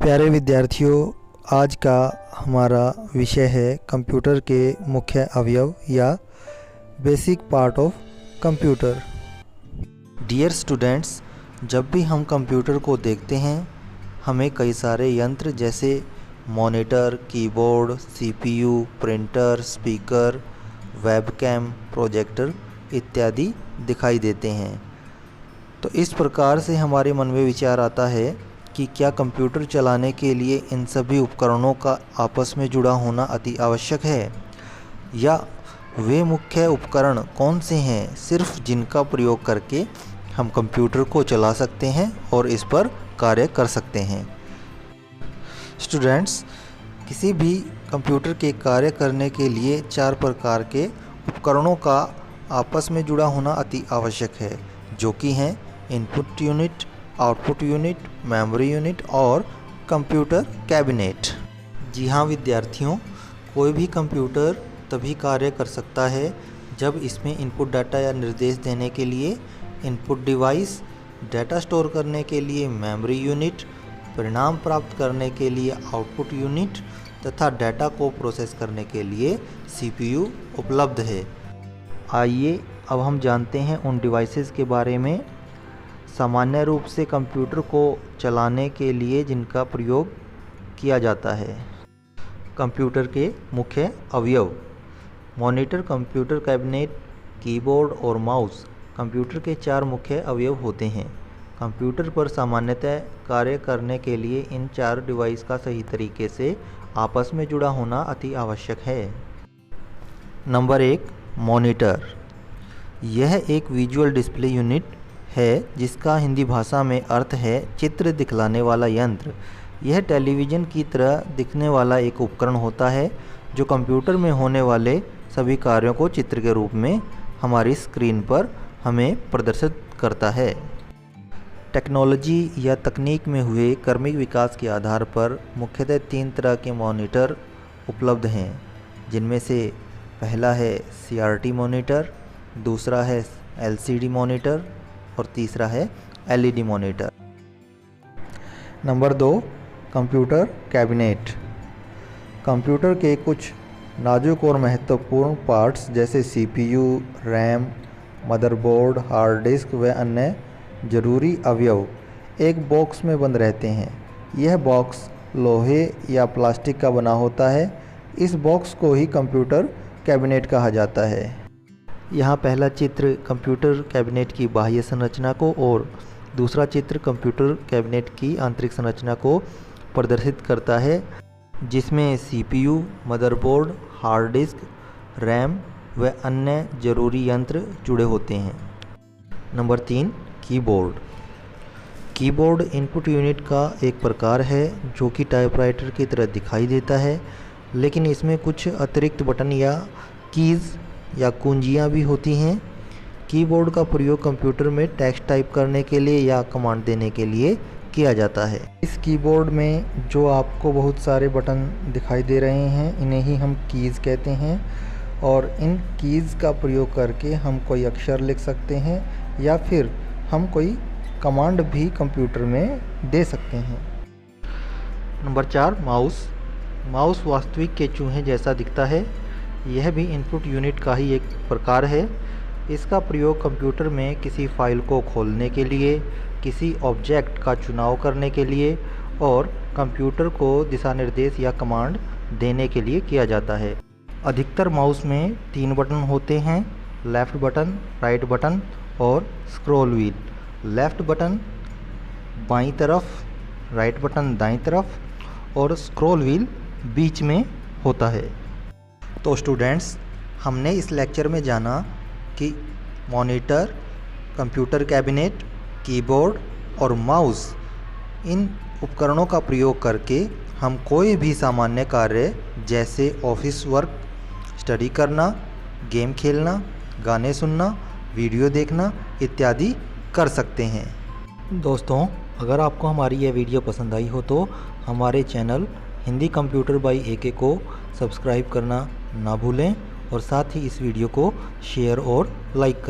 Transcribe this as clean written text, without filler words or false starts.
प्यारे विद्यार्थियों, आज का हमारा विषय है कंप्यूटर के मुख्य अवयव या basic part of computer. Dear students, जब भी हम कंप्यूटर को देखते हैं हमें कई सारे यंत्र जैसे monitor, keyboard, CPU, printer, speaker, webcam, projector इत्यादि दिखाई देते हैं। तो इस प्रकार से हमारे मन में विचार आता है कि क्या कंप्यूटर चलाने के लिए इन सभी उपकरणों का आपस में जुड़ा होना अति आवश्यक है, या वे मुख्य उपकरण कौन से हैं सिर्फ जिनका प्रयोग करके हम कंप्यूटर को चला सकते हैं और इस पर कार्य कर सकते हैं। स्टूडेंट्स, किसी भी कंप्यूटर के कार्य करने के लिए 4 प्रकार के उपकरणों का आपस में जुड़ा होना अति आवश्यक है, जो कि हैं input unit, output unit, memory unit और कंप्यूटर कैबिनेट। जी हाँ विद्यार्थियों, कोई भी कंप्यूटर तभी कार्य कर सकता है जब इसमें इनपुट डाटा या निर्देश देने के लिए इनपुट डिवाइस, डाटा स्टोर करने के लिए मेमोरी यूनिट, परिणाम प्राप्त करने के लिए आउटपुट यूनिट तथा डाटा को प्रोसेस करने के लिए सीपीयू उपलब्ध है। आइए अब हम जानते हैं उन डिवाइसेस के बारे में। सामान्य रूप से कंप्यूटर को चलाने के लिए जिनका प्रयोग किया जाता है। कंप्यूटर के मुख्य अवयव: मॉनिटर, कंप्यूटर कैबिनेट, कीबोर्ड और माउस कंप्यूटर के 4 मुख्य अवयव होते हैं। कंप्यूटर पर सामान्यतः कार्य करने के लिए इन 4 डिवाइस का सही तरीके से आपस में जुड़ा होना अति आवश्यक है। Number 1, monitor. यह एक विजुअल डिस्प्ले यूनिट है जिसका हिंदी भाषा में अर्थ है चित्र दिखलाने वाला यंत्र। यह टेलीविज़न की तरह दिखने वाला एक उपकरण होता है जो कंप्यूटर में होने वाले सभी कार्यों को चित्र के रूप में हमारी स्क्रीन पर हमें प्रदर्शित करता है। टेक्नोलॉजी या तकनीक में हुए क्रमिक विकास के आधार पर मुख्यतः 3 तरह के मॉनिटर उपलब्ध हैं, जिनमें से पहला है सीआरटी मॉनिटर, दूसरा है एलसीडी मॉनिटर और तीसरा है LED monitor. Number 2, computer cabinet. Computer के कुछ नाजुक और महत्वपूर्ण पार्ट्स जैसे CPU, RAM, motherboard, hard disk व अन्य जरूरी अवयव एक बॉक्स में बंद रहते हैं। यह बॉक्स लोहे या प्लास्टिक का बना होता है। इस बॉक्स को ही कंप्यूटर कैबिनेट कहा जाता है। यहाँ पहला चित्र कंप्यूटर कैबिनेट की बाह्य संरचना को और दूसरा चित्र कंप्यूटर कैबिनेट की आंतरिक संरचना को प्रदर्शित करता है, जिसमें CPU, motherboard, hard disk, RAM व अन्य जरूरी यंत्र जुड़े होते हैं। Number 3, keyboard. Keyboard input unit का एक प्रकार है जो कि टाइपराइटर की तरह दिखाई देता है, लेकिन इसमें कुछ अतिरिक्त बटन या कीज़ या कुंजियाँ भी होती हैं। कीबोर्ड का प्रयोग कंप्यूटर में टेक्स्ट टाइप करने के लिए या कमांड देने के लिए किया जाता है। इस कीबोर्ड में जो आपको बहुत सारे बटन दिखाई दे रहे हैं, इन्हें ही हम कीज़ कहते हैं, और इन कीज़ का प्रयोग करके हम कोई अक्षर लिख सकते हैं या फिर हम कोई कमांड भी कंप्यूटर में दे सकते हैं। Number 4, mouse. माउस वास्तविक के चूहे जैसा दिखता है। यह भी इनपुट यूनिट का ही एक प्रकार है। इसका प्रयोग कंप्यूटर में किसी फाइल को खोलने के लिए, किसी ऑब्जेक्ट का चुनाव करने के लिए और कंप्यूटर को दिशा निर्देश या कमांड देने के लिए किया जाता है। अधिकतर माउस में 3 बटन होते हैं: लेफ़्ट बटन, राइट बटन और स्क्रॉल व्हील। लेफ़्ट बटन बाईं तरफ, राइट बटन दाईं तरफ और स्क्रॉल व्हील बीच में होता है। तो स्टूडेंट्स, हमने इस लेक्चर में जाना कि मॉनिटर, कंप्यूटर कैबिनेट, कीबोर्ड और माउस, इन उपकरणों का प्रयोग करके हम कोई भी सामान्य कार्य जैसे ऑफिस वर्क, स्टडी करना, गेम खेलना, गाने सुनना, वीडियो देखना इत्यादि कर सकते हैं। दोस्तों, अगर आपको हमारी यह वीडियो पसंद आई हो तो हमारे channel Hindi computer by AK को सब्सक्राइब करना ना भूलें और साथ ही इस वीडियो को शेयर और लाइक करें।